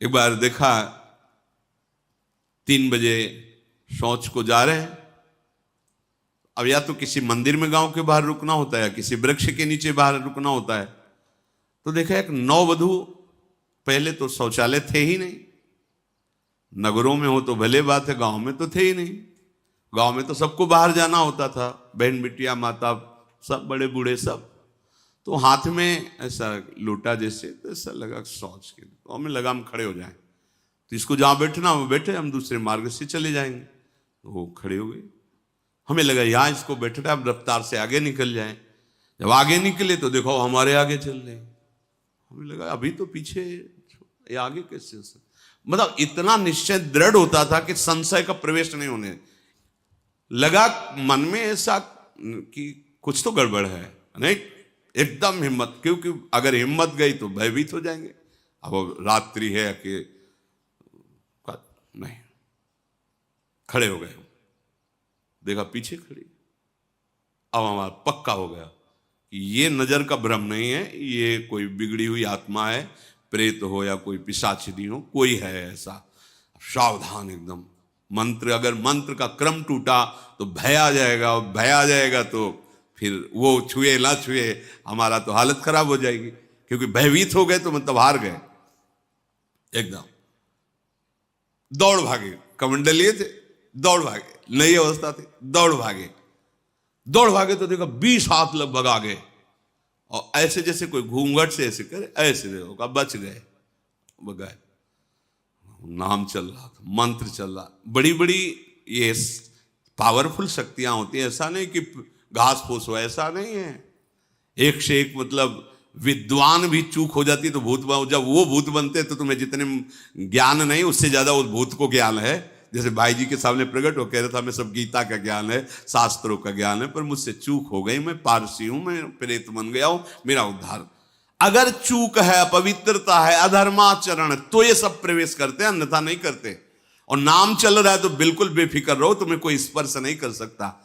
एक बार देखा 3 बजे शौच को जा रहे हैं। अब या तो किसी मंदिर में गांव के बाहर रुकना होता है या किसी वृक्ष के नीचे बाहर रुकना होता है। तो देखा एक नववधू, पहले तो शौचालय थे ही नहीं, नगरों में हो तो भले बात है, गांव में तो थे ही नहीं। गांव में तो सबको बाहर जाना होता था, बहन बिटिया माता सब, बड़े बूढ़े सब। तो हाथ में ऐसा लोटा जैसे, तो ऐसा लगा शौच के, तो हमें लगा हम खड़े हो जाएं, तो इसको जहां बैठना वो बैठे, हम दूसरे मार्ग से चले जाएंगे। तो वो खड़े हो गए। हमें लगा यहाँ इसको बैठना, हम रफ्तार से आगे निकल जाएं। जब आगे निकले तो देखो हमारे आगे चल रहे। हमें लगा अभी तो पीछे, ये आगे कैसे? मतलब इतना निश्चय दृढ़ होता था कि संशय का प्रवेश नहीं होने लगा मन में, ऐसा कि कुछ तो गड़बड़ है। नहीं, एकदम हिम्मत, क्योंकि अगर हिम्मत गई तो भयभीत हो जाएंगे। अब रात्रि है कि नहीं, खड़े हो गए, देखा पीछे खड़ी। अब हमारा पक्का हो गया कि ये नजर का भ्रम नहीं है, ये कोई बिगड़ी हुई आत्मा है, प्रेत हो या कोई पिशाचिनी हो, कोई है ऐसा। सावधान एकदम। मंत्र, अगर मंत्र का क्रम टूटा तो भय आ जाएगा, और भय आ जाएगा तो फिर वो छुए ना छुए, हमारा तो हालत खराब हो जाएगी। क्योंकि भयभीत हो गए तो मतलब हार गए एकदम। दौड़ भागे, कमंडल लिए थे, दौड़ भागे, नई अवस्था थी, दौड़ भागे। दौड़ भागे तो देखा 20 हाथ लगभग आ गए, और ऐसे जैसे कोई घूंघट से ऐसे करे, ऐसे देखो बच गए, बगाए। नाम चल रहा था, मंत्र चल रहा। बड़ी बड़ी ये पावरफुल शक्तियां होती है, ऐसा नहीं कि घास फूस हो, ऐसा नहीं है। एक से एक, मतलब विद्वान भी चूक हो जाती है तो भूत, जब वो भूत बनते हैं तो तुम्हें जितने ज्ञान नहीं, उससे ज्यादा उस भूत को ज्ञान है। जैसे भाई जी के सामने प्रकट हो, कह रहा था मैं सब गीता का ज्ञान है, शास्त्रों का ज्ञान है, पर मुझसे चूक हो गई, मैं पारसी हूं, मैं प्रेत बन गया हूं, मेरा उद्धार। अगर चूक है, अपवित्रता है, अधर्माचरण, तो ये सब प्रवेश करते हैं, अन्यथा नहीं करते। और नाम चल रहा है तो बिल्कुल बेफिक्र रहो, तुम्हें कोई स्पर्श नहीं कर सकता।